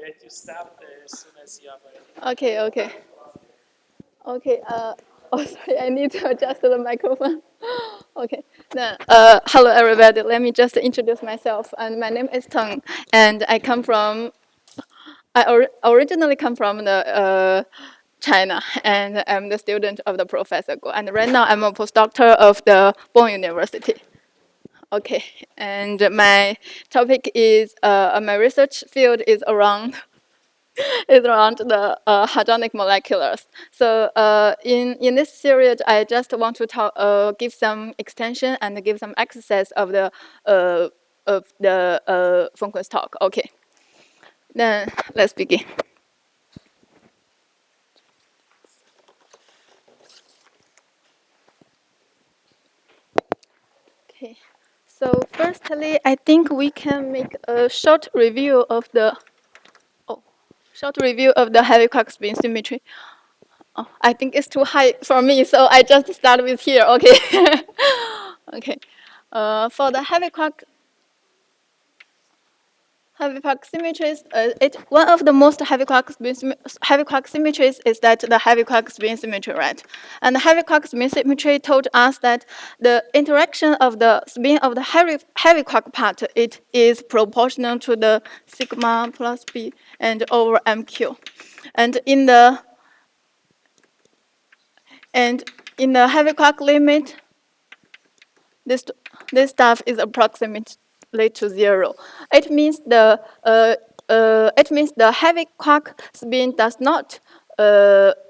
let you start as soon as you are ready. Okay, okay. Okay, oh, sorry, I need to adjust the microphone. Okay, then, hello everybody. Let me just introduce myself. And my name is Teng, and I originally come from the China, and I'm the student of the Professor Guo. And right now I'm a postdoctor of the Bonn University. Okay, and my topic is, my research field is around the hadronic moleculars. So in this series, I just want to give some extension and give some exercise of the Fengku's talk. Okay, then let's begin. Okay, so firstly, I think we can make a short review of the heavy quark spin symmetry. Oh, I think it's too high for me, so I just start with here. Okay. Okay. For the heavy quark symmetries, one of the most heavy quark symmetries is that the heavy quark spin symmetry, right? And the heavy quark spin symmetry told us that the interaction of the spin of the heavy quark part, it is proportional to the sigma plus b and over mq. And in the heavy quark limit, this stuff is approximately to 0. It means the heavy quark spin does not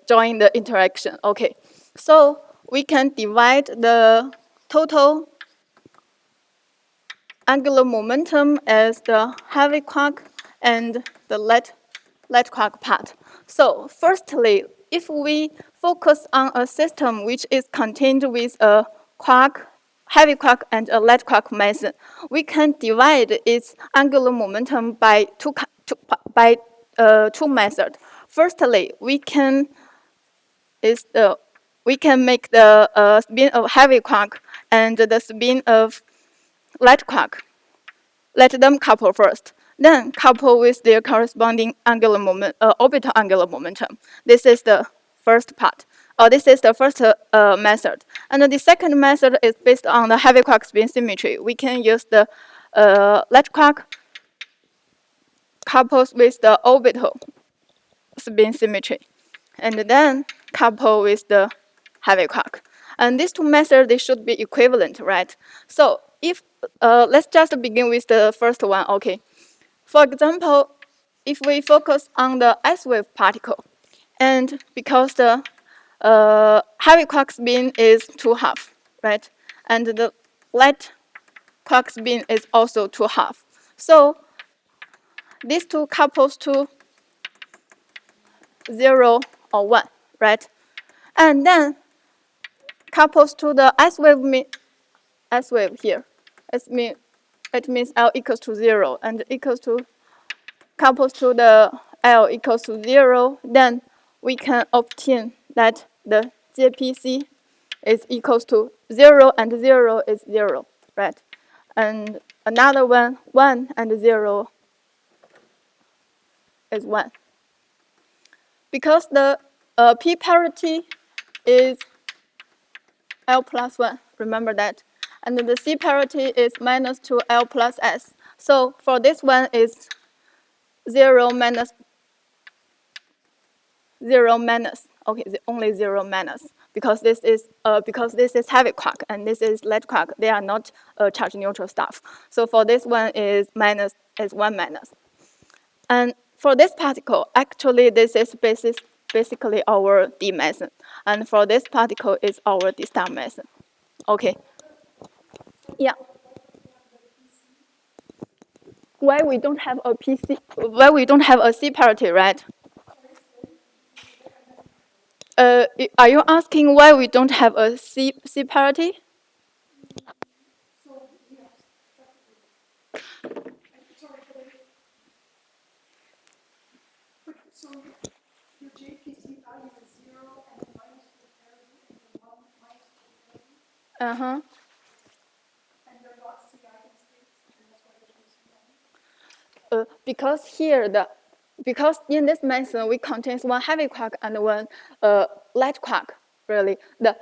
join the interaction. Okay, so we can divide the total angular momentum as the heavy quark and the light quark part. So firstly, if we focus on a system which is contained with a heavy quark and a light quark meson, we can divide its angular momentum by two methods. Firstly, we can make the spin of heavy quark and the spin of light quark. Let them couple first. Then couple with their corresponding orbital angular momentum. This is the first part. This is the first method. And the second method is based on the heavy quark spin symmetry. We can use the light quark couples with the orbital spin symmetry, and then couple with the heavy quark. And these two methods, they should be equivalent, right? So if let's just begin with the first one. Okay. For example, if we focus on the S-wave particle, and because the heavy quark spin is 2½ right? And the light quark spin is also 2½ So these two couples to 0 or 1, right? And then couples to the S-wave here. It means L equals to 0 and couples to the L equals to 0, then we can obtain that the JPC is equals to 0 and 0 is 0, right? And another one, 1 and 0 is 1. Because the P parity is L plus 1, remember that. And the C parity is minus 2L plus S. So for this one is 0 minus, okay, only 0 minus, because this is heavy quark and this is light quark. They are not charge neutral stuff. So for this one is 1 minus. And for this particle, actually this is basically our D meson. And for this particle is our D star meson. Okay. Yeah. Why we don't have a PC? Why we don't have a C parity, right? Are you asking why we don't have a C parity? So your JPC value is 0 and minus the parity and 1 minus the parity. And there are lots of eigenstates, and that's why there's no C value. Because here because in this method we contains one heavy quark and one light quark. Really, the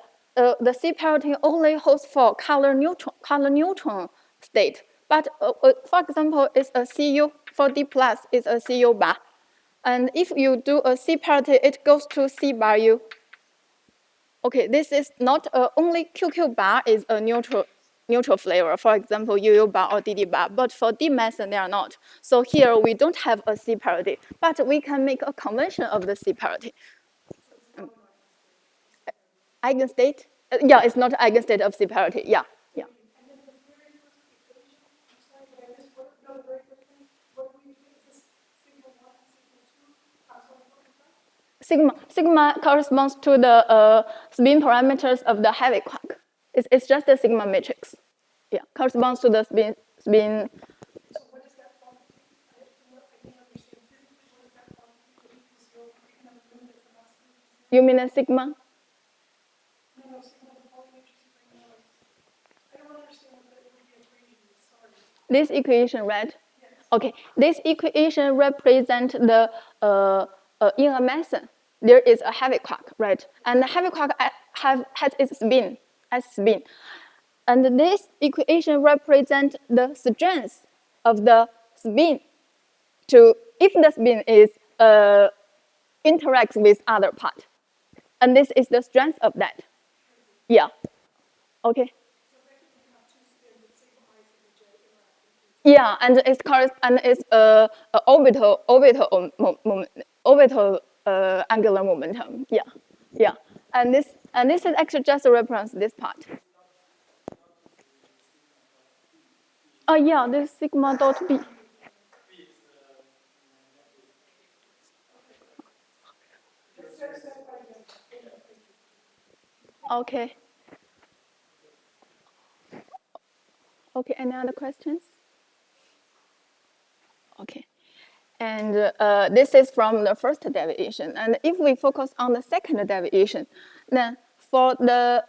C parity only holds for color neutron state. But for example, it's a Cu for D plus is a Cu bar, and if you do a C parity, it goes to C bar U. Okay, this is not only QQ bar is a neutral flavor. For example, UU bar or DD bar, but for D method they are not. So here we don't have a C parity, but we can make a convention of the C parity. Eigenstate? Yeah, it's not eigenstate of C parity. Yeah, yeah. And then the very first equation, I'm sorry, but I missed what, no, the very first thing, what we do is this sigma 1 and sigma 2. I'm sorry, what was that? Sigma corresponds to the spin parameters of the heavy quark. It's just a sigma matrix. Yeah, corresponds to the spin. So what is that quantity? I didn't understand physically what is that quantity equals 0. We can have a limit from absolute to 0. You mean a sigma? No, sigma the Pauli matrix equation. I don't understand what the equation is. Sorry. This equation, right? Yes. Okay, this equation represents the in a meson there is a heavy quark, right? And the heavy quark has its spin as spin, and this equation represents the strength of the spin. To if the spin is interacts with other part, and this is the strength of that. Yeah. Okay. Yeah, and it's orbital angular momentum. Yeah, yeah, and this is actually just represents this part. Oh yeah, this sigma dot b. Okay. Okay. Any other questions? Okay. And this is from the first deviation. And if we focus on the second deviation, then for the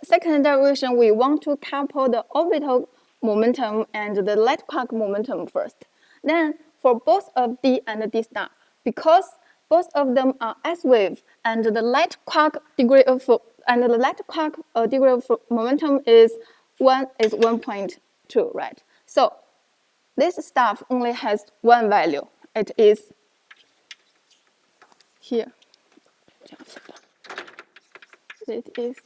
second deviation, we want to couple the orbital momentum and the light quark momentum first. Then for both of D and D star, because both of them are S wave, and the light quark degree of momentum is 1.2, right? So this stuff only has one value. It is here. It is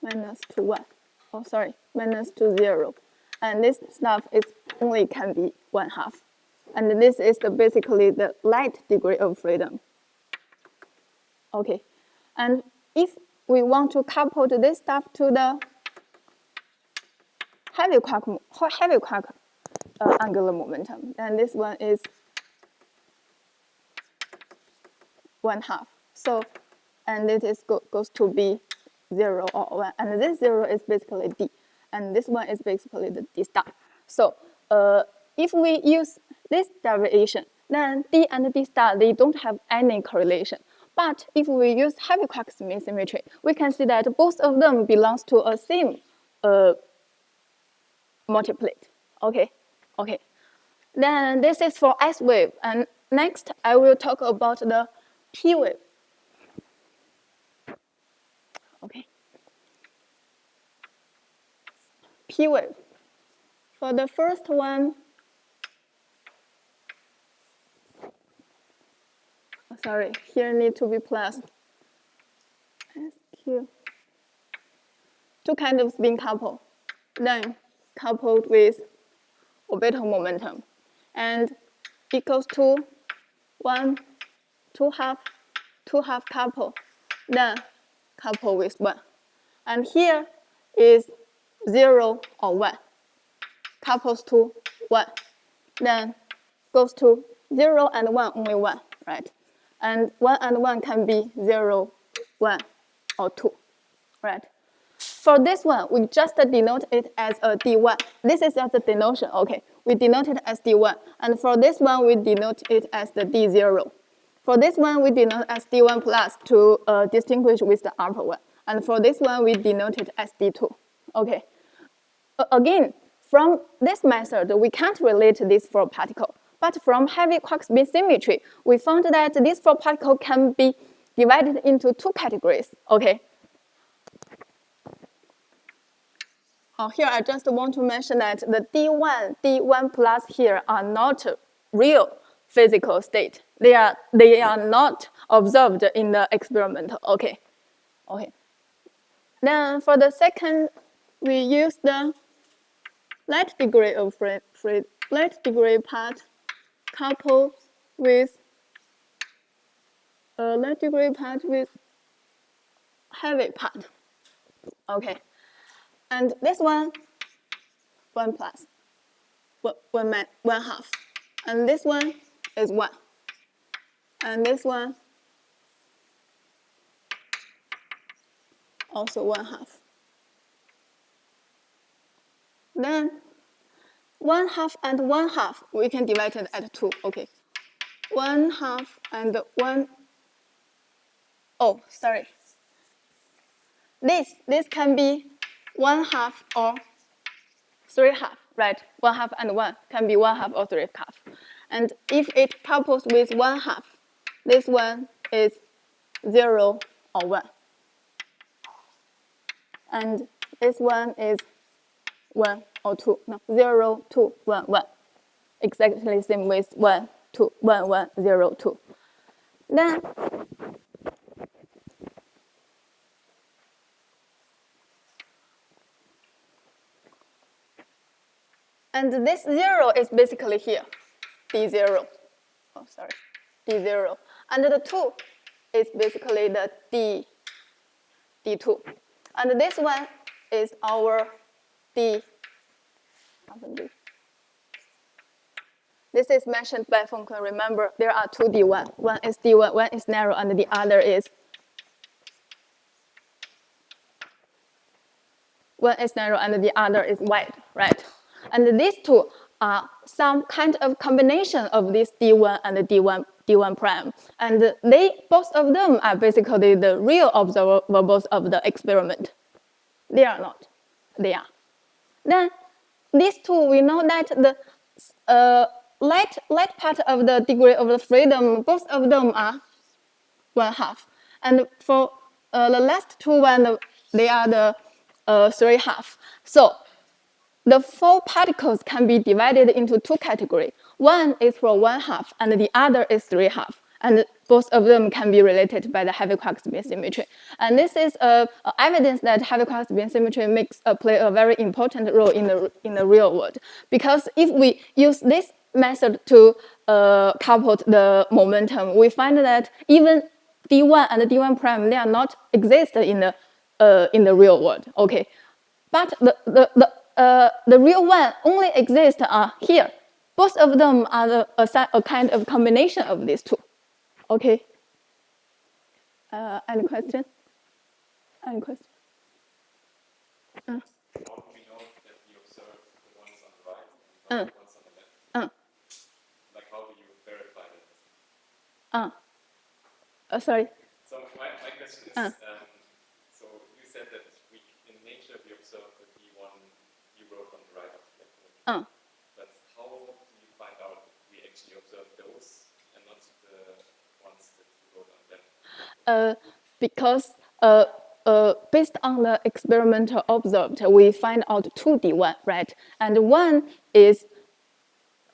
minus to 1. Oh, sorry, minus to 0. And this stuff is only can be 1/2. And this is basically the light degree of freedom. Okay, and if we want to couple this stuff to the heavy quark angular momentum, then this one is 1/2. So, and it is goes to be 0 or 1, and this 0 is basically D, and this one is basically the D star. So, if we use this derivation, then D and D star, they don't have any correlation. But if we use heavy quark spin symmetry, we can see that both of them belongs to a same multiplet. Okay, okay. Then this is for S wave, and next I will talk about the P wave. Okay. P wave. For the first one, sorry, here need to be plus SQ. Two kinds of spin couple, then coupled with orbital momentum, and equals to 1, 2/2 couple, then couple with 1. And here is 0 or 1, couples to 1, then goes to 0 and 1, only 1, right? And 1 and 1 can be 0, 1, or 2, right? For this one, we just denote it as a D1. This is just a denotation, okay? We denote it as D1. And for this one, we denote it as the D0. For this one, we denote as D1 plus to distinguish with the upper one. And for this one, we denote it as D2, okay? Again, from this method, we can't relate these four particles. But from heavy quark spin symmetry, we found that these four particles can be divided into two categories, okay? Here I just want to mention that the D1 plus here are not real physical state. They are not observed in the experiment, okay? Okay. Then for the second, we use the light degree of light degree part coupled with light degree part with heavy part. Okay, and this one plus, one half, and this one is 1, and this one also 1/2. Then 1/2 and 1/2 we can divide it at 2. Okay, 1/2 and 1. Oh, sorry. This can be 1/2 or 3/2, right? 1/2 and 1 can be 1/2 or 3/2. And if it couples with 1/2, this one is 0 or 1. And this one is 1 or 2. No, 0, 2, 1, 1. Exactly same with 1, 2, 1, 1, 0, 2. Then and this 0 is basically here, D0. Oh, sorry, D0. And the 2 is basically the D2. And this one is our D. This is mentioned by Fengkun. Remember, there are two D1. One is D1, one is narrow, and the other is wide, right? And these two are some kind of combination of this D1 and the D1 prime. And both of them are basically the real observables of the experiment. They are not. They are. Then these two, we know that the light part of the degree of the freedom, both of them are 1/2. And for the last two one, they are the 3/2. So the four particles can be divided into two categories. One is for 1/2, and the other is 3/2. And both of them can be related by the heavy quark spin symmetry. And this is evidence that heavy quark spin symmetry play a very important role in the real world. Because if we use this method to couple the momentum, we find that even D1 and D1 prime, they are not exist in the real world. Okay, but the real one only exists here. Both of them are a kind of combination of these two. Okay. Any question? Any question? How do we know that we observe the ones on the right and the ones on the left? Like, how do you verify that? Sorry. So my question is, so you said that in nature we observe the D1 you wrote on the right of the left. But how do you find out that we actually observe those and not the ones that you wrote on them? Because based on the experiment observed, we find out two D1, right? And one is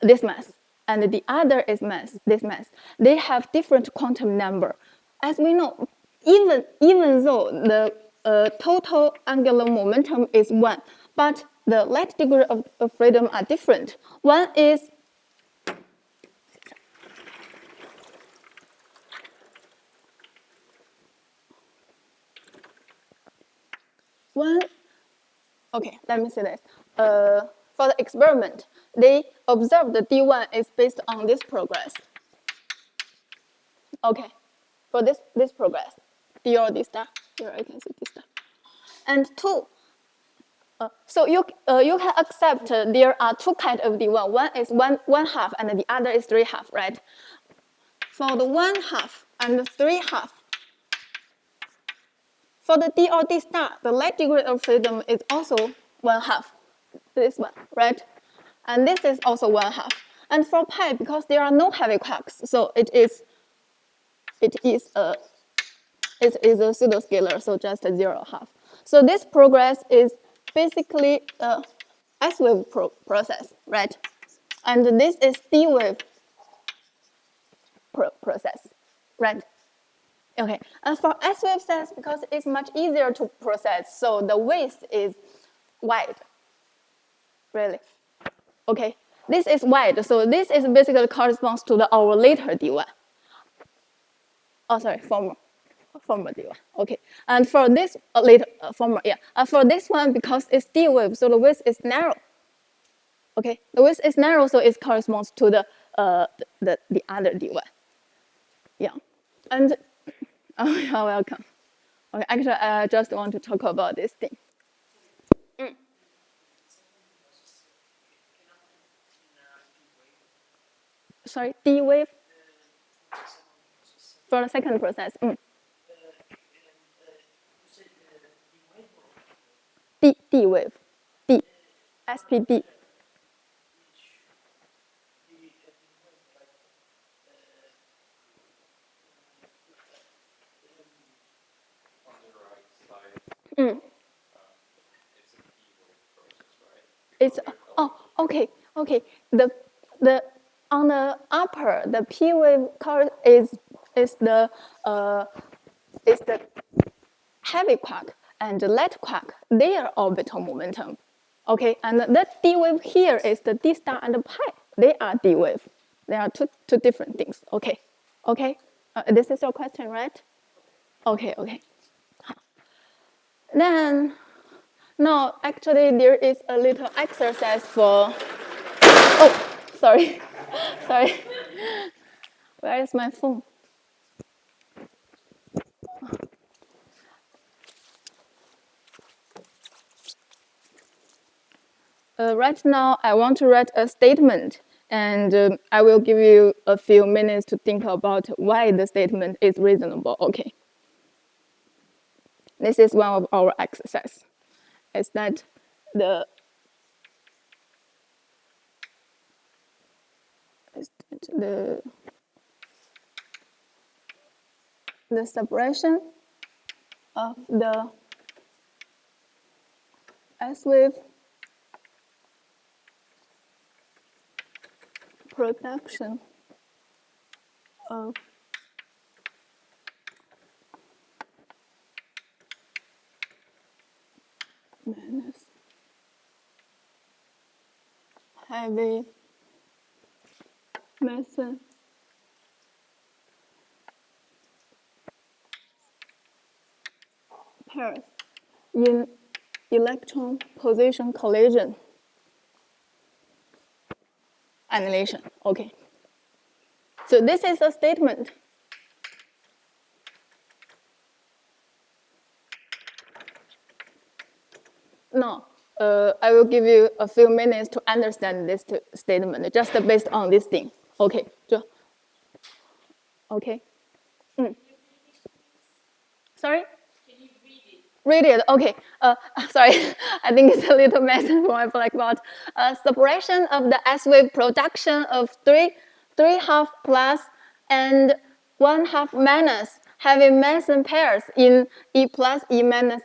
this mass, and the other is this mass. They have different quantum number. As we know, even though the total angular momentum is 1, but the light degree of freedom are different. One is okay, let me say this. For the experiment, they observed the D1 is based on this progress. Okay, for this progress, D or D star, here I can see D star. And 2, so you can accept there are two kinds of D1. One is 1/2 and the other is 3/2, right? For the 1/2 and the 3/2, for the D or D star, the light degree of freedom is also 1/2. this one, right? And this is also 1/2. And for pi, because there are no heavy quarks, so it is a pseudoscalar, so just a 0/2. So this progress is basically a S-wave process, right? And this is D-wave process, right? Okay, and for S-wave cells, because it's much easier to process, so the width is wide, really. Okay, this is wide, so this is basically corresponds to our later D1. Oh, sorry, former D1. Okay, and for this later former, yeah, for this one, because it's D-wave, so the width is narrow. Okay, the width is narrow, so it corresponds to the other D1. Yeah, and oh, you're welcome. Okay, actually, I just want to talk about this thing. Sorry, D wave for the second process. D wave, D, SPD. On the right side, it's a P-wave process, right? It's okay. The on the upper, the P wave is the heavy quark and the light quark, their orbital momentum. Okay, and the D wave here is the D star and the pi. They are D wave. They are two different things. Okay, okay. This is your question, right? Okay. Then, now actually there is a little exercise for. Oh, sorry. Where is my phone? Right now, I want to write a statement, and I will give you a few minutes to think about why the statement is reasonable. Okay. This is one of our exercises. Is that the separation of the S-wave production of minus heavy meson pairs in electron position collision annihilation. Okay. So this is a statement. No, I will give you a few minutes to understand this statement just based on this thing. Okay. Okay. Sorry? Can you read it? Read it. Okay. Sorry, I think it's a little messy for my blackboard. Separation of the S-wave production of three half plus and 1/2 minus heavy meson pairs in E plus E minus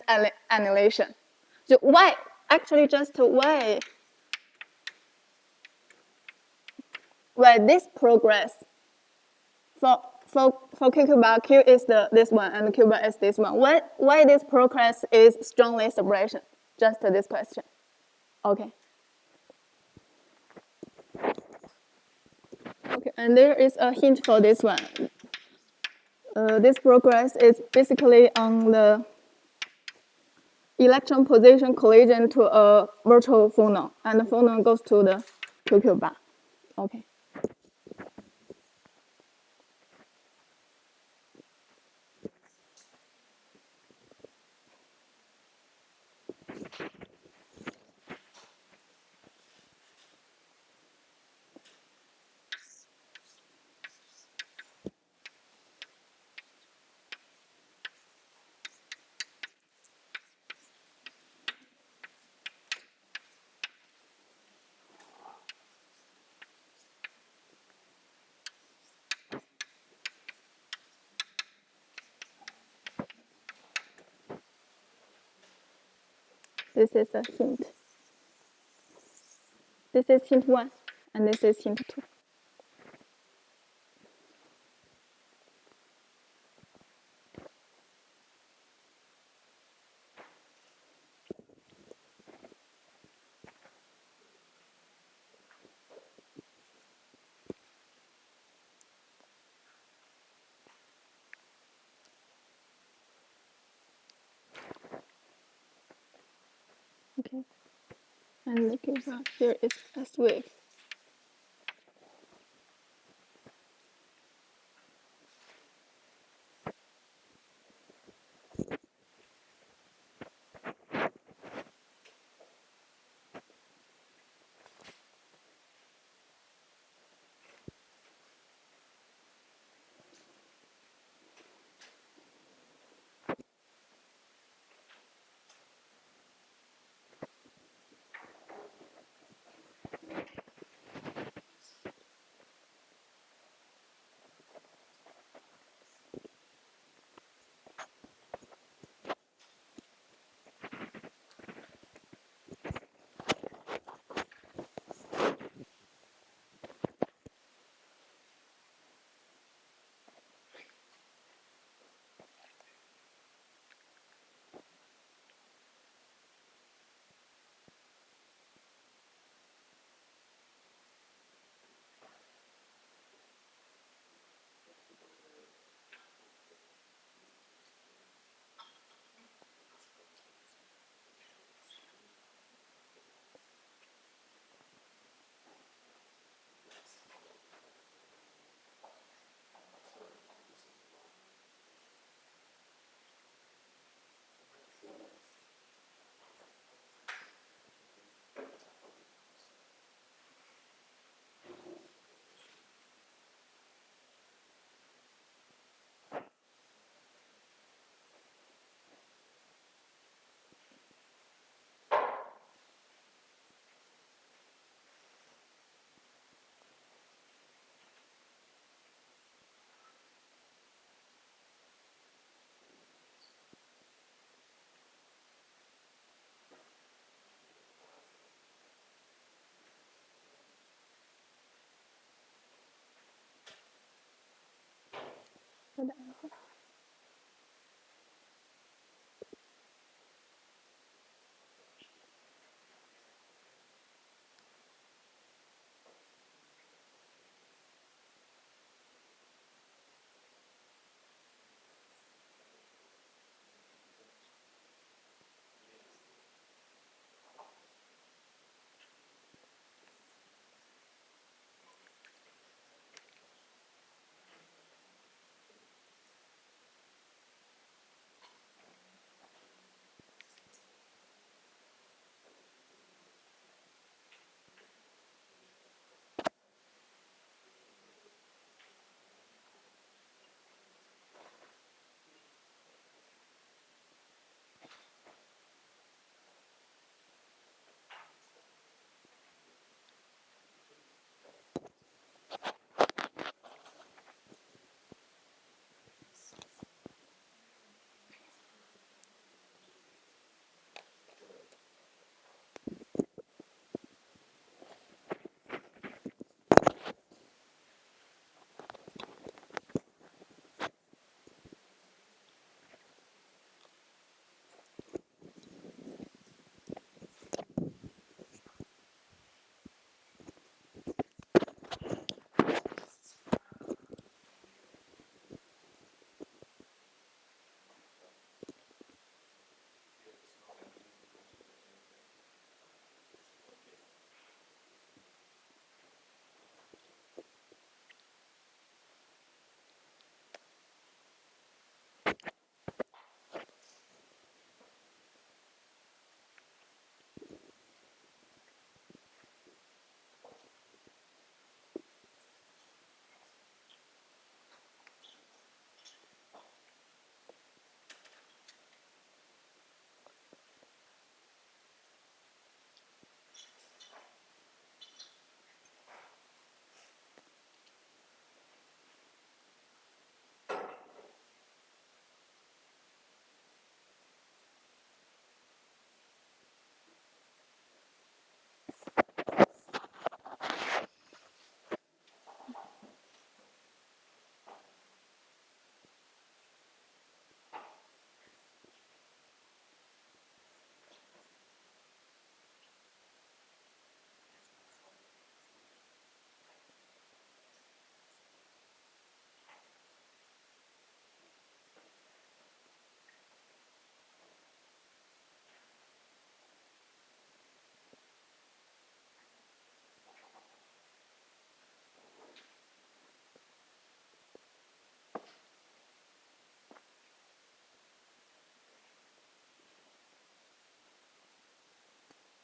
annihilation. So why? Actually, just why this progress for Q bar, Q is this one and Q bar is this one. Why this progress is strongly separation? Just this question. Okay. Okay, and there is a hint for this one. This progress is basically on the electron position collision to a virtual phonon, and the phonon goes to the QQ bar. Okay. This is a hint. This is hint 1, and this is hint 2. Okay, and look at that. Here is S wave.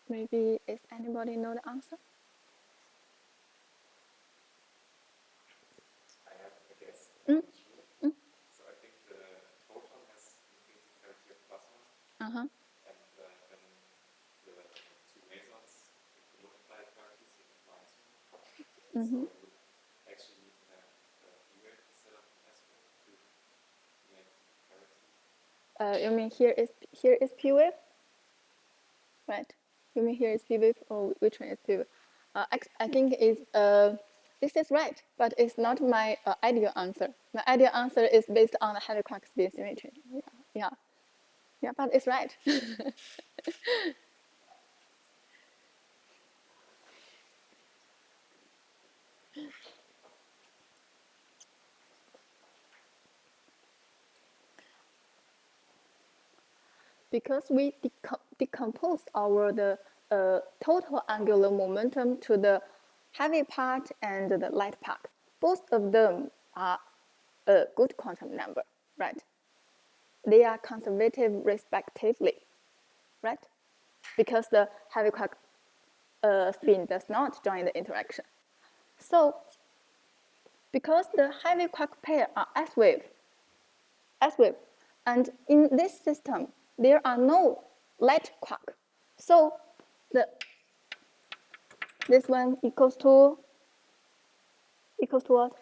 Maybe is anybody know the answer? I have a guess. Mm. So I think the photon has intrinsic character of plus one. Uh-huh. And then the two mesons, if you multiply the characters, you get minus one. Mm-hmm. So you would actually need to have P wave instead of S wave to make parity. You mean here is P wave? Right. You mean here is P wave or which one is P wave? I think is this is right, but it's not my ideal answer. My ideal answer is based on the heavy quark spin symmetry. Yeah, but it's right. Because we decompose the total angular momentum to the heavy part and the light part. Both of them are a good quantum number, right? They are conservative respectively, right? Because the heavy quark spin does not join the interaction. So, because the heavy quark pair are S-wave, and in this system, there are no light quark. So, this one equals to what?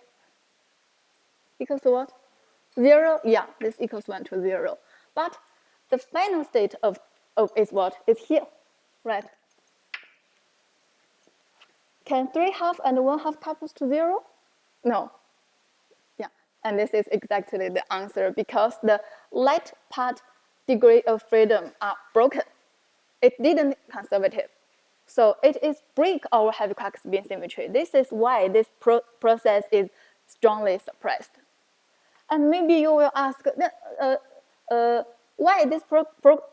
Equals to what? 0? Yeah, this equals 1 to 0. But the final state of is what? It's here, right? Can 3/2 and 1/2 couples to 0? No. Yeah, and this is exactly the answer because the light part degree of freedom are broken. It didn't conservative. So it is break our heavy quark spin symmetry. This is why this process is strongly suppressed. And maybe you will ask, why this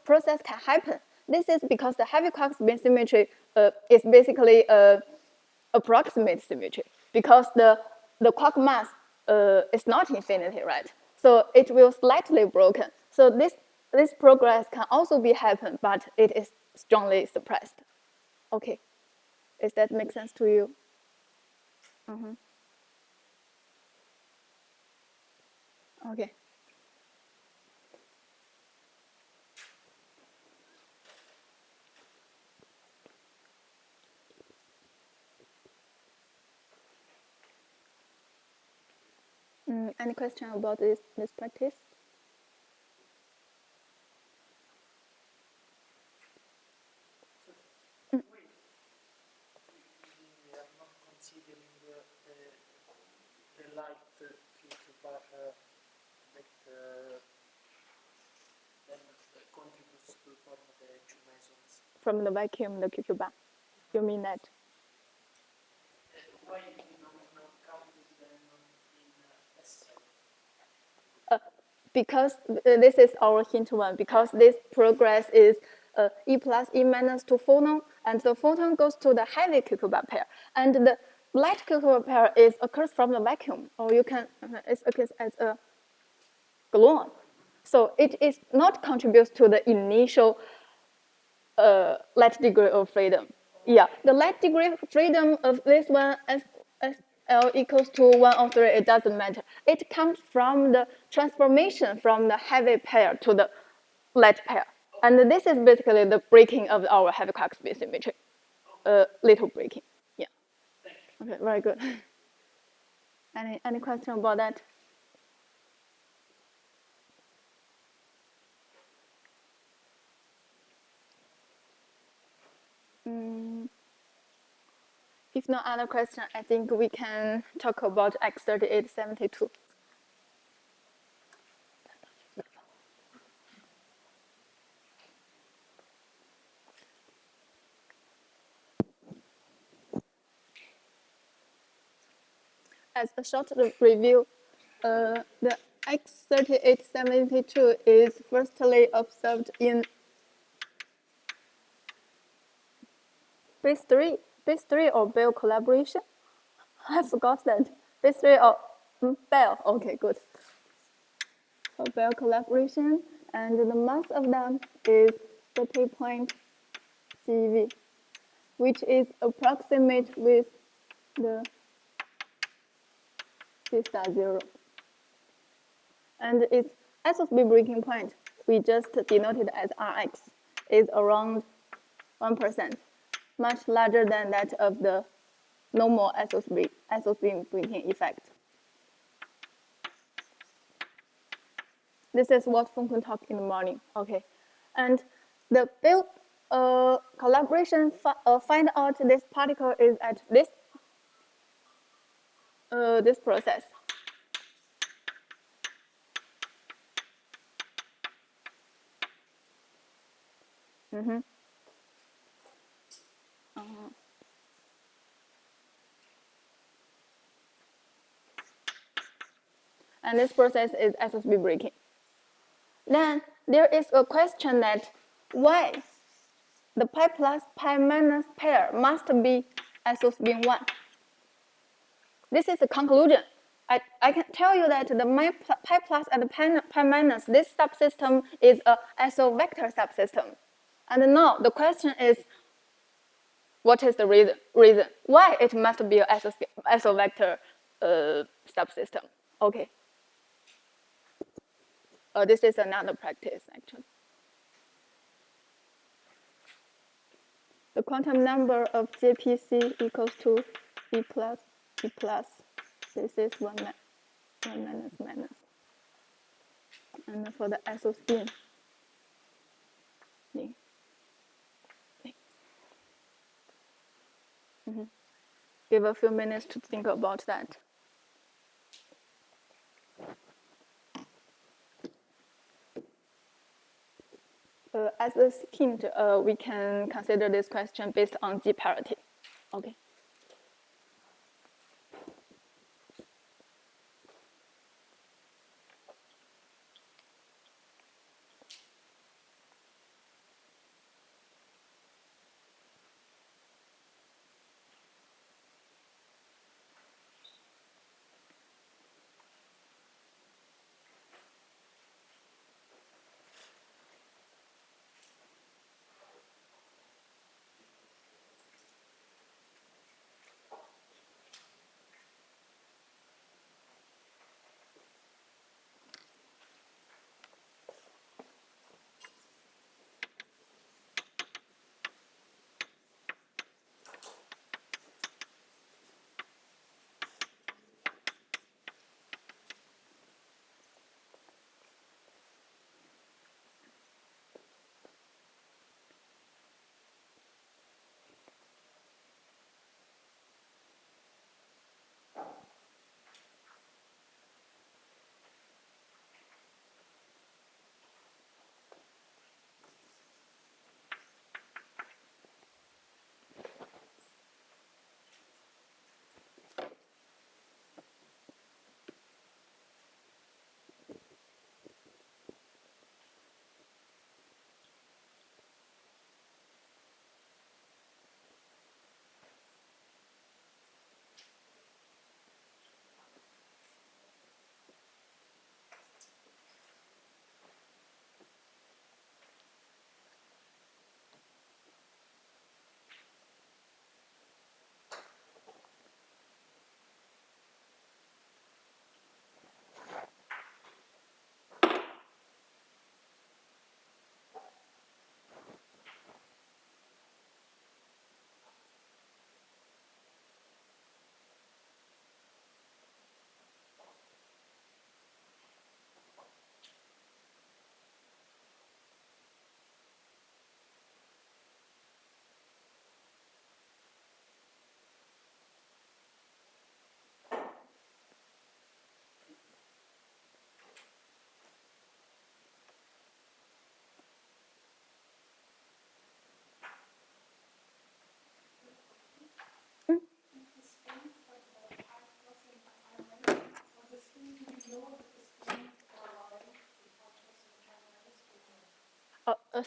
process can happen? This is because the heavy quark spin symmetry is basically approximate symmetry because the quark mass is not infinity, right? So it will slightly broken. So this progress can also be happen, but it is strongly suppressed. Okay, does that make sense to you? Mm-hmm. Okay. Any question about this practice? We are not considering the light bar that then contributes to form the two mesons. From the vacuum, the QQ bar. You mean that? Why we don't count them in S7? Because this is our hint one, because this progress is E plus E minus to photon, and the photon goes to the heavy QQ bar pair. And the light QQ bar pair occurs from the vacuum, or you can, it occurs as a gluon. So it is not contributes to the initial light degree of freedom. Yeah, the light degree of freedom of this one SL equals to 1 or 3, it doesn't matter. It comes from the transformation from the heavy pair to the light pair. And this is basically the breaking of our heavy quark spin symmetry. Little breaking, yeah. Okay, very good. Any question about that? If no other question, I think we can talk about X3872. As a short review, the X3872 is firstly observed in base 3 or Bell collaboration. I forgot that. Base 3 or Bell. Okay, good. So Bell collaboration, and the mass of them is 30 point GeV. which is approximate with the C star 0. And its SOSB breaking point, we just denoted as Rx, is around 1%, much larger than that of the normal SOSB breaking effect. This is what Feng Kun talked in the morning. Okay, and the build collaboration find out this particle is at this process. And this process is SOSB breaking. Then there is a question that why the pi plus pi minus pair must be SOSB 1. This is a conclusion. I can tell you that the pi plus and pi minus, this subsystem is a SO vector subsystem. And now the question is, what is the reason? Why it must be a SO vector subsystem? Okay. This is another practice, actually. The quantum number of JPC equals to E plus, E plus. This is 1 minus minus. And for the SO spin, give a few minutes to think about that. As a hint, we can consider this question based on G parity. Okay.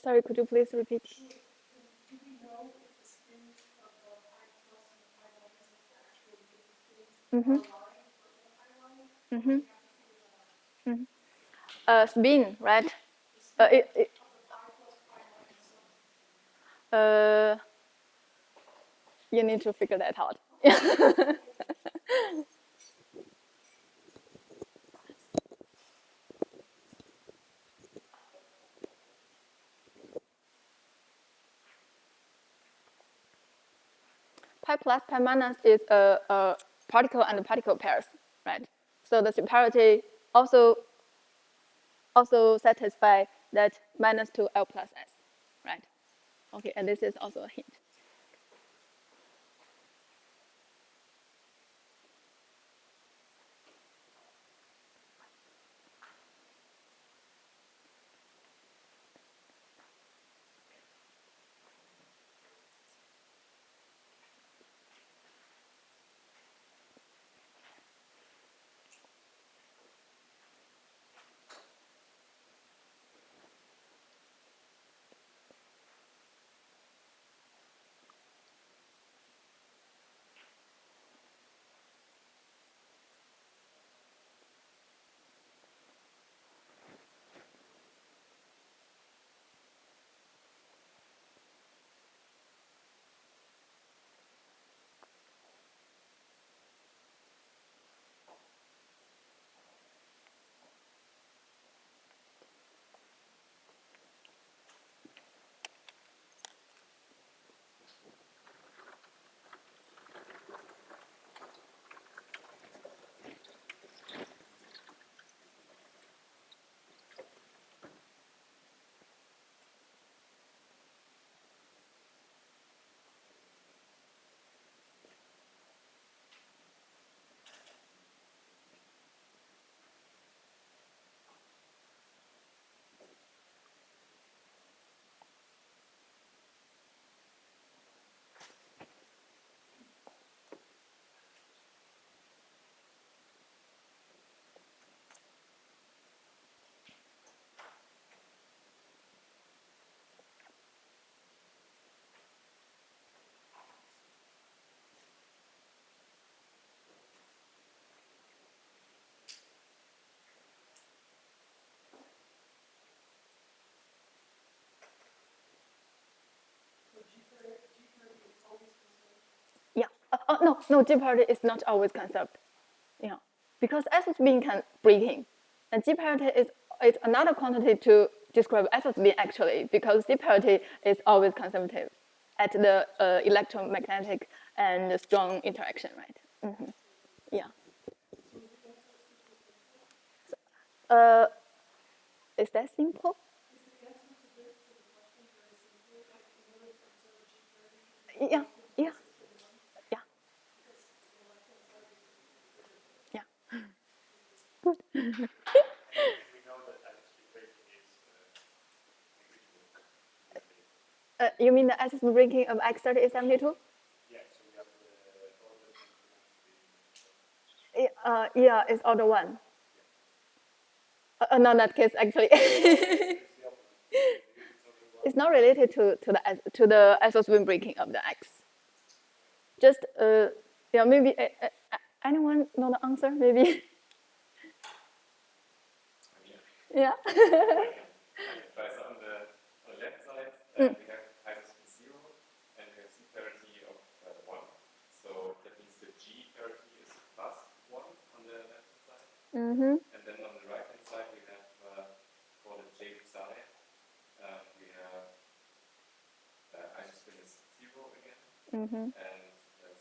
Sorry, could you please repeat? Do we know if the spins of the pi plus and the pi minus are actually different spins or line for the pi line? We have to figure that out. Spin, right? The spin of the pi plus pi minus. you need to figure that out. Pi plus, pi minus is a particle and particle pairs, right? So the superiority also satisfy that minus 2L plus S, right? Okay, and this is also a hint. Yeah. No, G parity is not always conserved. Yeah, because S is being breaking, and G parity is another quantity to describe S as being actually, because G parity is always conservative at the electromagnetic and strong interaction, right? Mm-hmm. Yeah. Uh, is that simple? Yeah, yeah, yeah, yeah. Good. We know that attitude breaking is You mean the SS ranking of X30 is 72? yeah, so we have the order Yeah, it's order 1. No, that case actually. It's not related to the SS wind breaking of the X. Just yeah, maybe anyone know the answer? Maybe. Yeah. But on the left side, we have isospin 0 and we have C parity of 1. So that means the G parity is plus 1 on the left side. Mm-hmm. And then on the right hand side, we have called it J psi. We have isospin is 0 again. Mm-hmm. And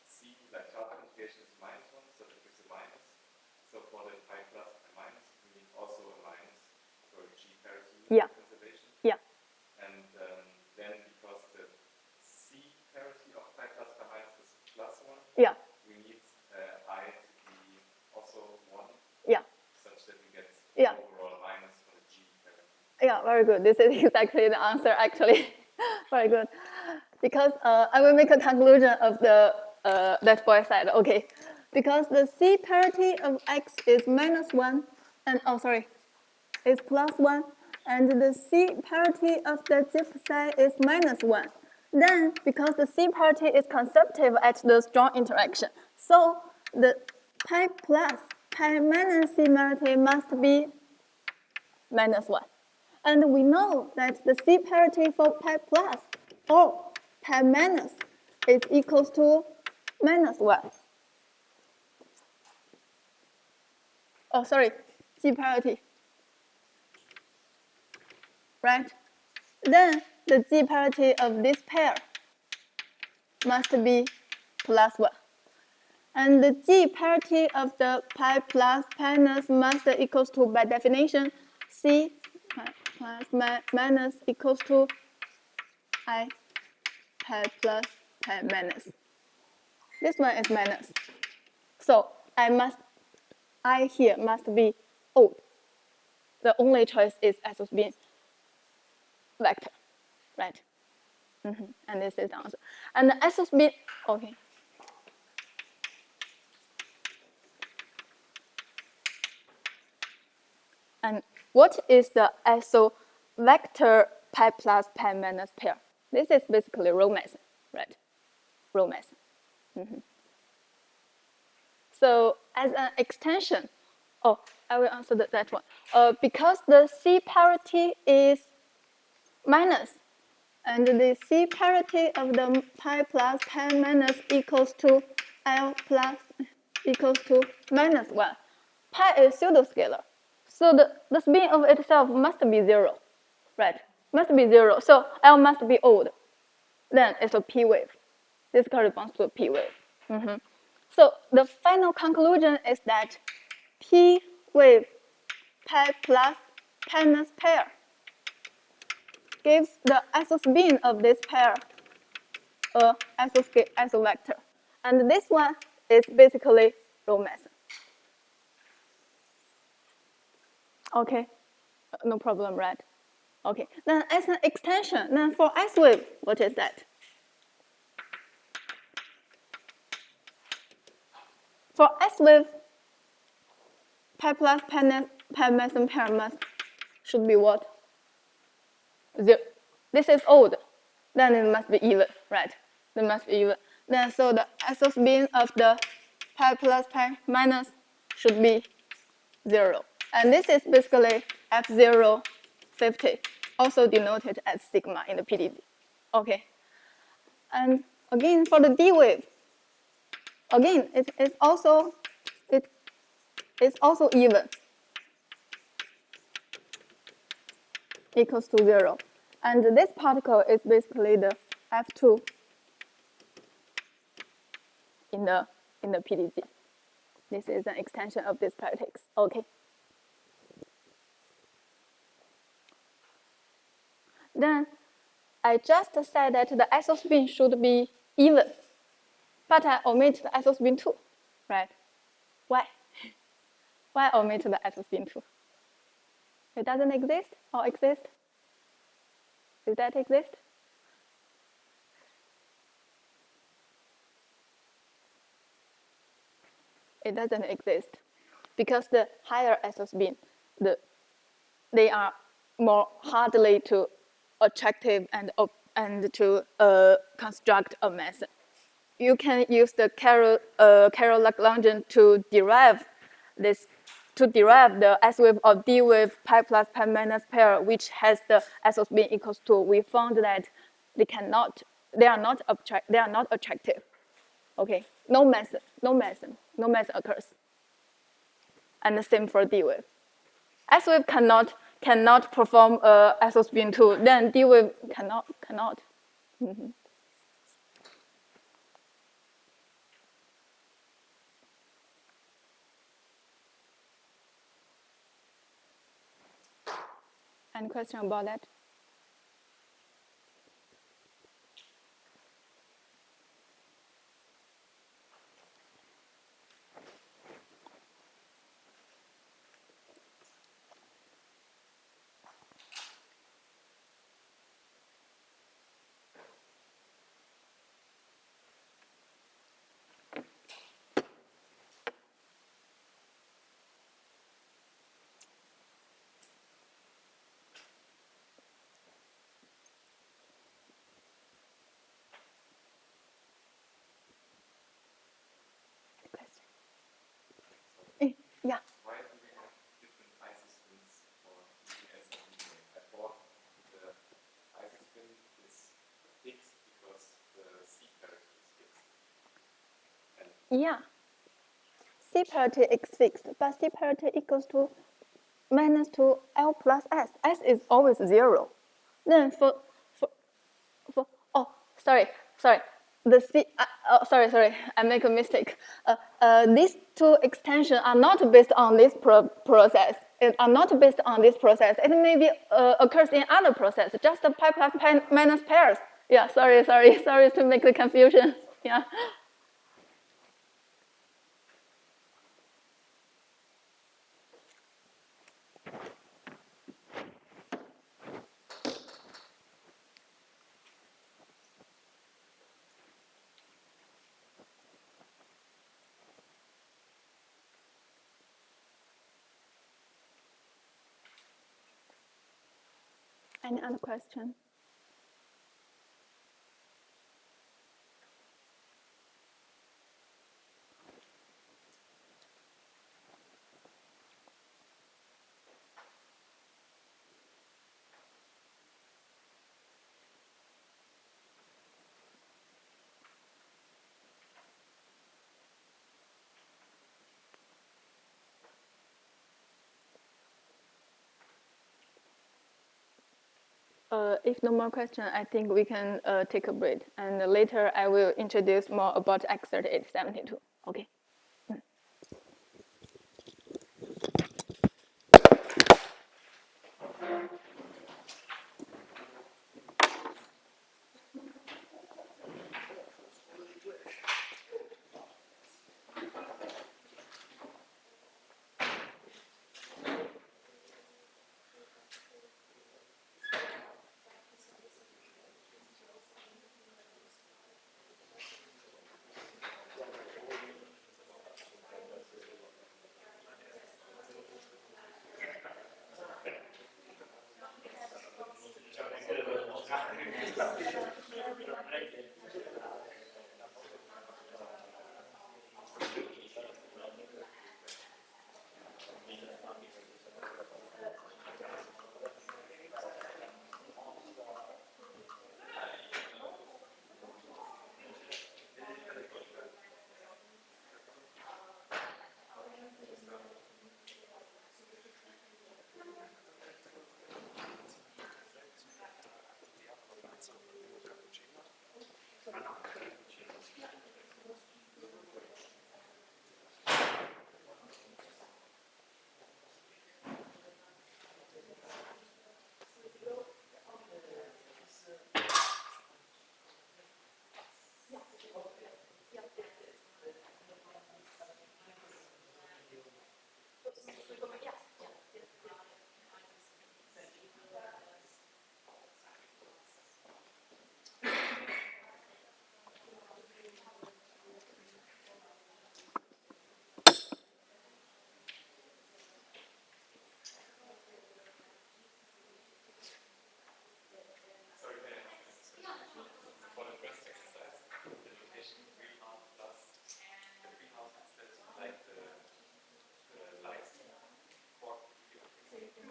C, like charge concentration, is minus 1, so that gives a minus. So for the pi plus, pi minus, we need also a minus for G parity conservation. Yeah. And then because the C parity of pi plus, pi minus is plus 1, Yeah. we need I to be also 1. Yeah. Such that we get Yeah. overall minus for the G parity. Yeah, very good. This is exactly the answer, actually. Very good. Because I will make a conclusion of the that boy said. Okay, because the C parity of X is minus 1, and is plus 1, and the C parity of the G psi is minus 1. Then, because the C parity is conservative at the strong interaction, so the pi plus pi minus C parity must be minus 1. And we know that the C parity for pi plus or pi minus is equals to minus 1. Oh, sorry, G parity. Right? Then the G parity of this pair must be plus 1. And the G parity of the pi plus minus must equals to, by definition, C plus minus equals to I pi plus pi minus. This one is minus. So I here must be odd. The only choice is S being vector, right? And this is the answer. And the S being, okay. And what is the iso vector pi plus pi minus pair? This is basically row method, right? Row method. So as an extension, oh, I will answer that one. Because the C parity is minus, and the C parity of the pi plus pi minus equals to L plus equals to minus 1. Pi is pseudoscalar. So the spin of itself must be 0, right? Must be 0. So L must be odd. Then it's a P wave. This corresponds to a P wave. So the final conclusion is that P wave pi plus minus pair gives the isospin of this pair a isovector. And this one is basically row method. Okay, no problem, right? Okay, then as an extension, then for S wave, what is that? For S wave, pi plus pi meson pair should be what? 0. This is odd. Then it must be even, right? It must be even. Then so the isospin of the pi plus pi minus should be 0. And this is basically F0, 50, also denoted as sigma in the PDD. Okay. And again, for the D wave, again, it is also even, equals to 0. And this particle is basically the F2 in the PDG. This is an extension of this practice. Okay. Then I just said that the isospin should be even, but I omit the isospin 2, right? Why? Why omit the isospin 2? It doesn't exist or exist? Does that exist? It doesn't exist because the higher isospin, they are more hardly to attractive and to construct a method. You can use the Carroll-Lagrangian to derive the S wave or D wave pi plus pi minus pair, which has the isospin equals 2. We found that they are not attractive. Okay, no method occurs. And the same for D wave. S wave cannot perform isospin 2, then D wave cannot. Any question about that? Yeah. Why do we have different isospins for ES and D-wave? I thought the isospin is fixed because the C parity is Yeah. C parity is fixed, but C parity equals to minus 2L plus S. S is always 0. Then for oh, sorry. The C, sorry, I make a mistake. These two extensions are not based on this process. It are not based on this process. It maybe occurs in other process, just the pi plus pi minus pairs. Yeah, sorry to make the confusion. Yeah. Any other question? If no more question, I think we can take a break. And later I will introduce more about X3872. Okay. For the first exercise, the notation 3 half plus the 3 half is that like the light quark information.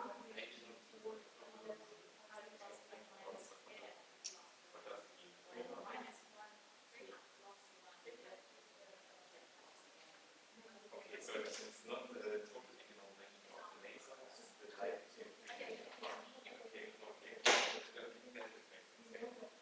What does it mean? Okay, so it's not the total angular momentum of the laser, it's the light information. Okay. Then it makes sense.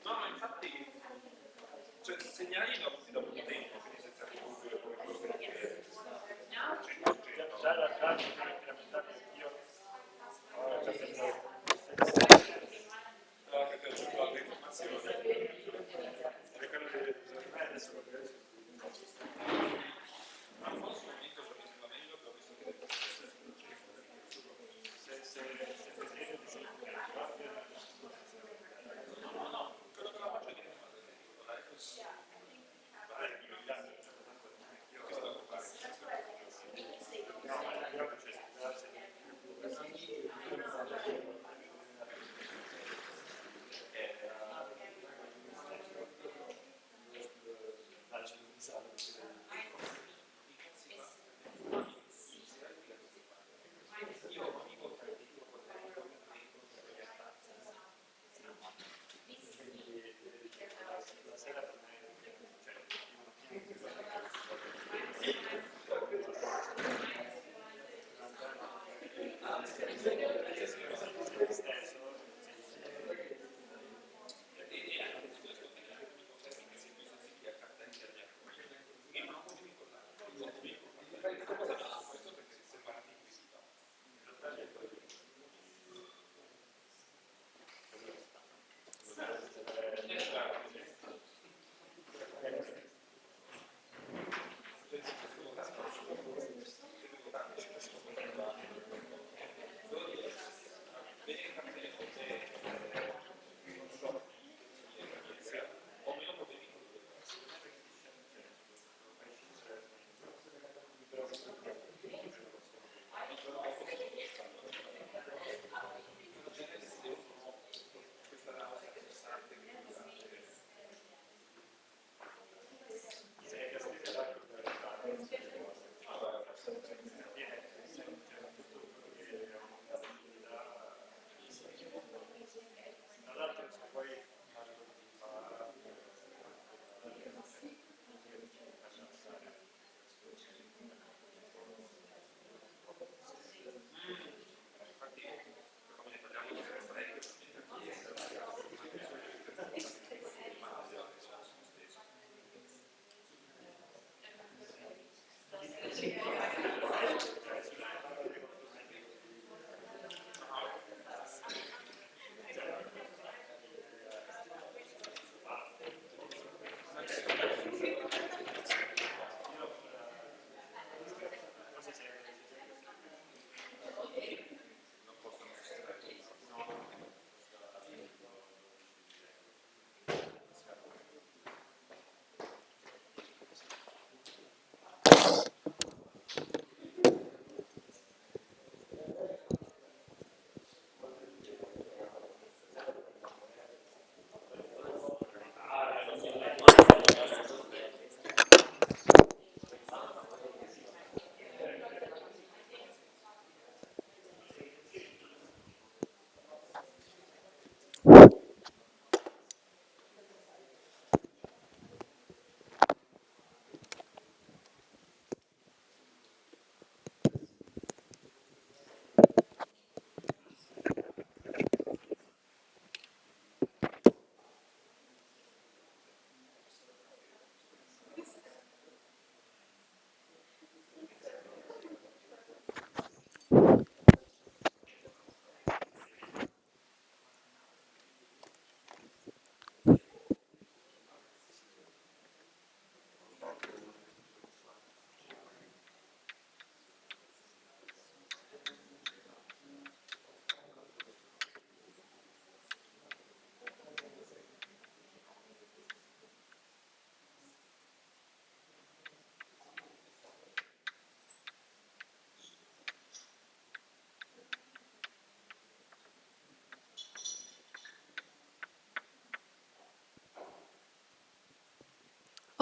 No, ma infatti, cioè, segnali no, dopo un tempo, quindi senza ridurre come quello che già la incrementare io che ti ho aggiunto altre informazioni è quello che bisogna adesso lo vedo ma forse un momento per il meglio però visto che se vedete di no, no, quello che la faccio dire vai, io ti sto a fare no, ma io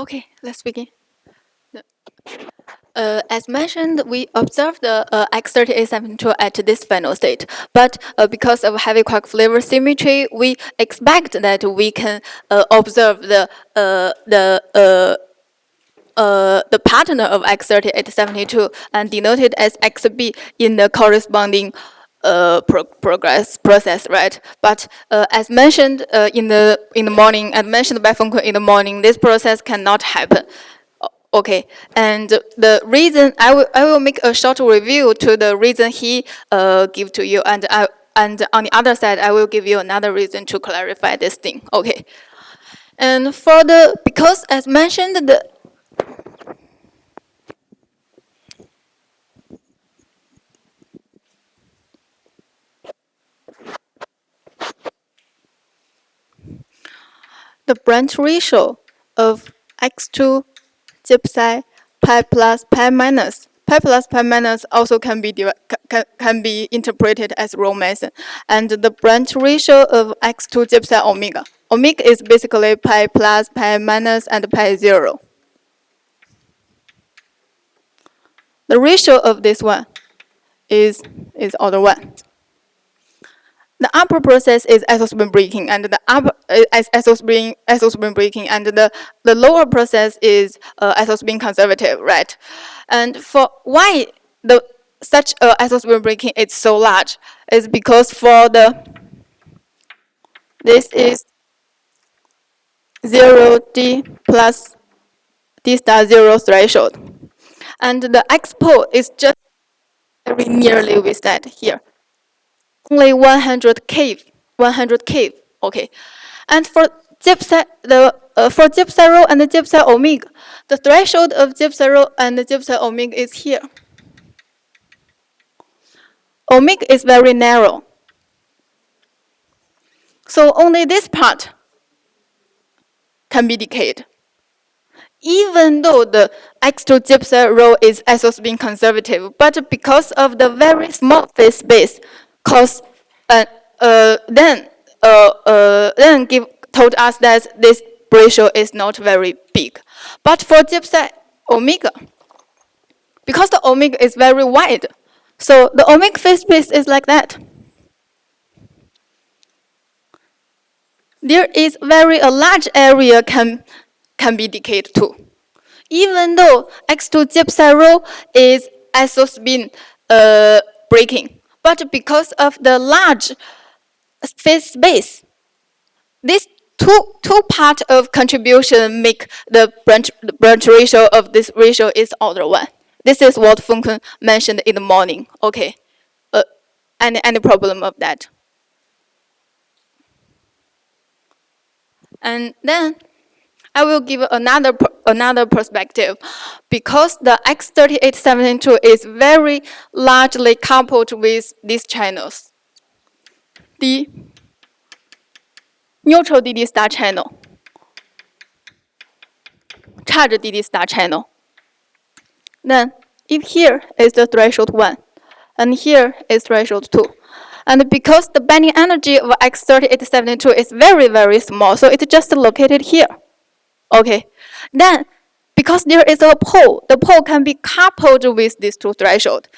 Okay, let's begin. As mentioned, we observed the X3872 at this final state, but because of heavy quark flavor symmetry, we expect that we can observe the pattern of X3872 and denoted as XB in the corresponding process, right? But as mentioned in the morning, as mentioned by Feng Kun in the morning, this process cannot happen. Okay, and the reason I will make a short review to the reason he give to you, and on the other side I will give you another reason to clarify this thing. Okay, and for the because as mentioned the branch ratio of X2 gypsy pi plus pi minus. Pi plus pi minus also can be interpreted as rho Mason, and the branch ratio of X2 gypsy omega. Omega is basically pi plus, pi minus, and pi 0. The ratio of this one is order 1. The upper process is isospin breaking, and the upper is isospin breaking, and the lower process is isospin conservative, right? And for why the such isospin breaking is so large is because for this is 0 d plus d star 0 threshold, and the X pole is just very nearly with that here. Only 100 cave, 100 cave. Okay, and for for gypsy rho and gypsy omega, the threshold of gypsy rho and gypsy omega is here. Omega is very narrow, so only this part can be decayed. Even though the X2 gypsy rho is isospin conservative, but because of the very small phase space, cause then told us that this ratio is not very big. But for gypsy omega, because the omega is very wide, so the omega phase space is like that. There is a large area can be decayed too. Even though X2 gypsy rho is isospin breaking, but because of the large phase space, these two part of contribution make the branch ratio of this ratio is order 1. This is what Feng Kun mentioned in the morning. Okay, any problem of that? And then I will give another perspective, because the X3872 is very largely coupled with these channels. The neutral DD star channel, charge DD star channel. Then if here is the threshold 1, and here is threshold 2, and because the binding energy of X3872 is very small, so it's just located here. Okay, then because there is a pole, the pole can be coupled with these two thresholds.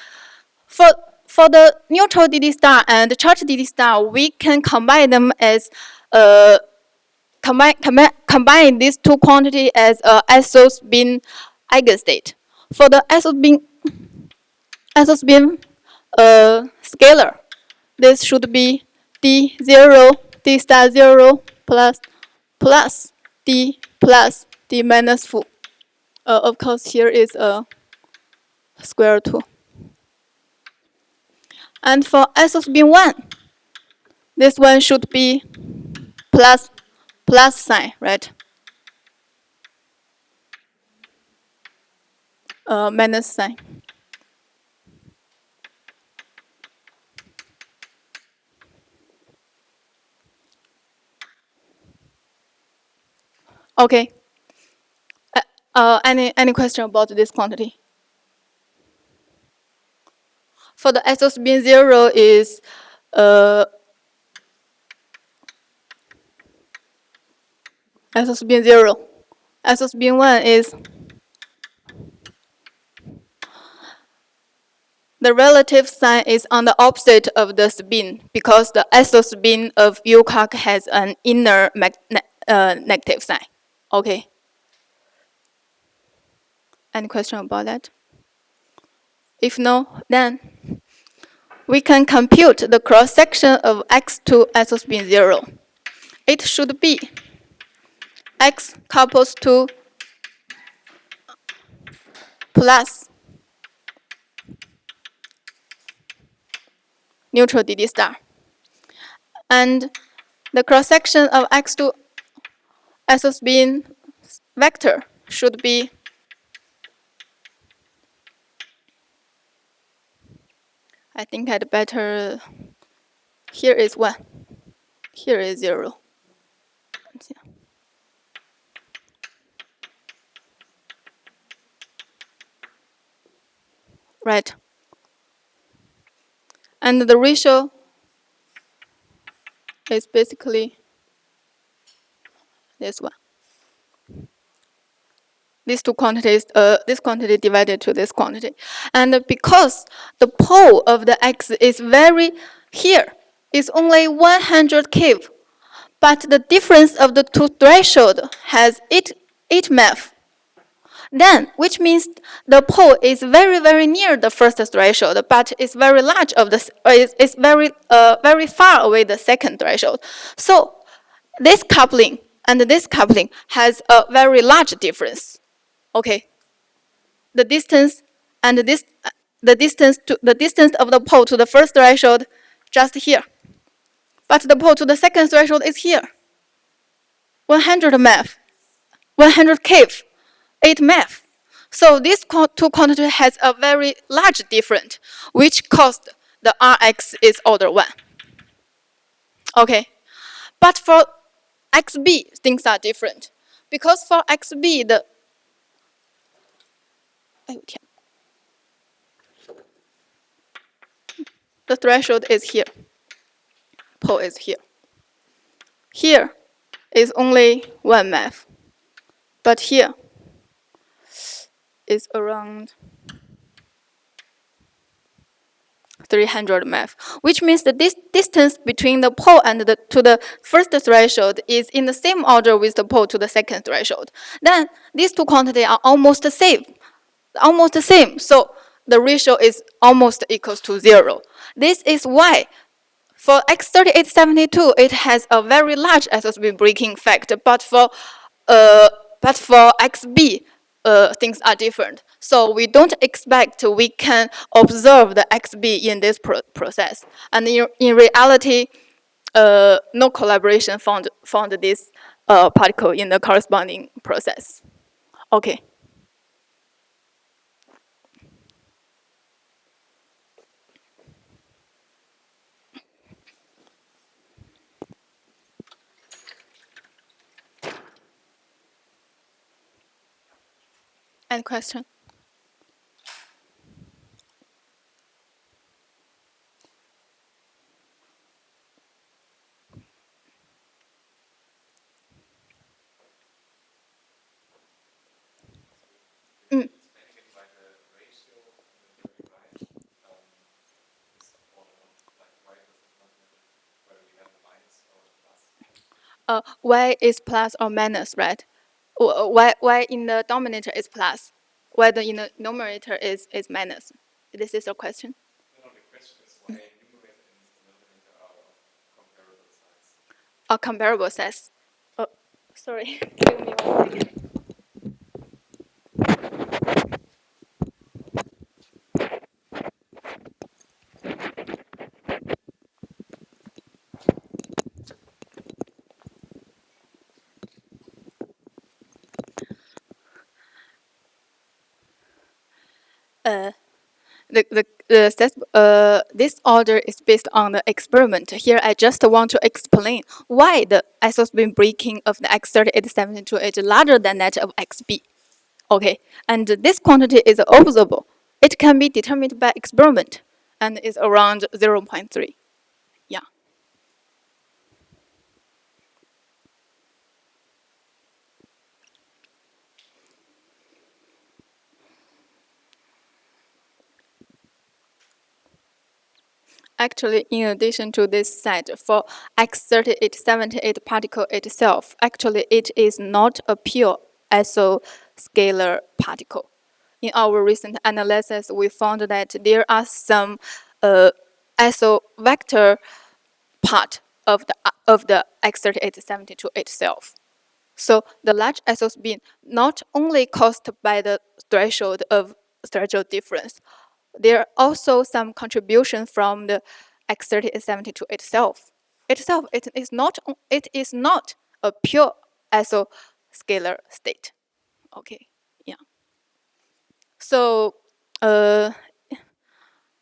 For the neutral DD star and the charged DD star, we can combine them as combine these two quantities as a isospin eigenstate. For the isospin scalar, this should be d0 d star 0 plus d minus 4. Of course, here is a square 2. And for isospin 1, this one should be plus sign, right? Minus sign. Okay. Any question about this quantity? For the isospin 0 is isospin 0. spin 1 is the relative sign is on the opposite of the spin because the isospin of UCAC has an inner negative sign. Okay. Any question about that? If no, then we can compute the cross section of X2 isospin 0. It should be X couples to plus neutral DD star. And the cross section of X2 isospin vector should be I think I'd better, here is 1, here is 0. Right. And the ratio is basically this one. These two quantities, this quantity divided to this quantity. And because the pole of the X is here is only 100 keV, but the difference of the two threshold has 8 MeV. Then, which means the pole is very near the first threshold, but it's very large it's very far away the second threshold. So this coupling and this coupling has a very large difference. Okay. The distance and the distance of the pole to the first threshold just here. But the pole to the second threshold is here. 100 MeV, 100 keV, 8 MeV. So these two quantities has a very large difference, which caused the Rx is order 1. Okay. But for XB, things are different. Because for XB, the threshold is here. Pole is here. Here is only 1 MeV. But here is around 300 MeV, which means that this distance between the pole and to the first threshold is in the same order with the pole to the second threshold. Then these two quantities are almost the same. So the ratio is almost equals to 0. This is why for X3872 it has a very large SSB breaking effect, but for XB things are different. So we don't expect we can observe the XB in this process. And in reality, no collaboration found this particle in the corresponding process. Okay. Any question? Y is plus or minus, right? Y in the denominator is plus, whether in the numerator is minus. This is your question? No, the question is why numerator and denominator are comparable size. A comparable size. Oh, sorry. Give me 1 second. This order is based on the experiment. Here, I just want to explain why the isospin breaking of the X3872 is larger than that of XB. Okay, and this quantity is observable. It can be determined by experiment and is around 0.3. Yeah. Actually, in addition to this set, for X3878 particle itself, actually it is not a pure isoscalar particle. In our recent analysis, we found that there are some isovector part of the X3872 itself. So the large isospin not only caused by the threshold difference, there are also some contribution from the X3872 itself. It is not a pure isoscalar state. Okay, yeah. So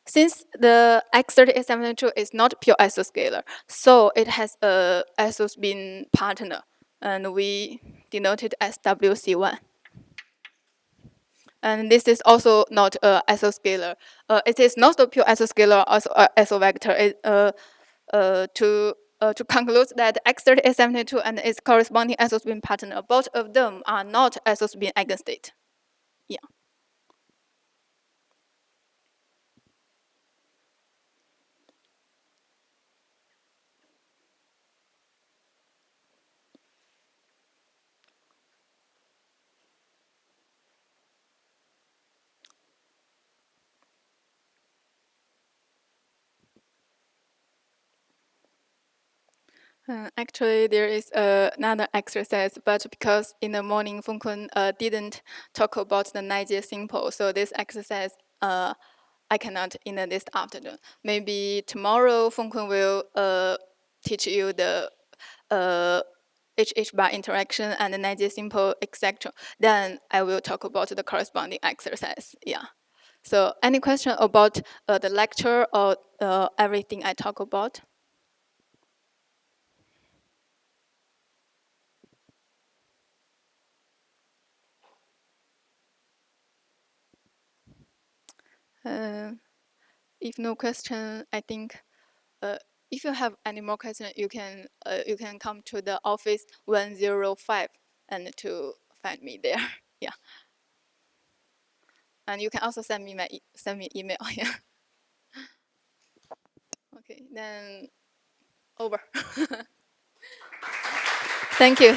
since the X3872 is not pure isoscalar, so it has a isospin partner, and we denote it as WC1. And this is also not isoscalar. It is not a pure isoscalar isovector. To conclude that X3872 and its corresponding isospin partner, both of them are not isospin eigenstate. Yeah. Actually, there is another exercise, but because in the morning Fengkun didn't talk about the Niger simple, so this exercise I cannot in this afternoon. Maybe tomorrow Fengkun will teach you the HH bar interaction and the Niger simple, etc. Then I will talk about the corresponding exercise. Yeah. So any question about the lecture or everything I talk about? If no question, I think if you have any more questions, you can come to the office 105 and to find me there. Yeah. And you can also send me email. Yeah. Okay, then over. Thank you.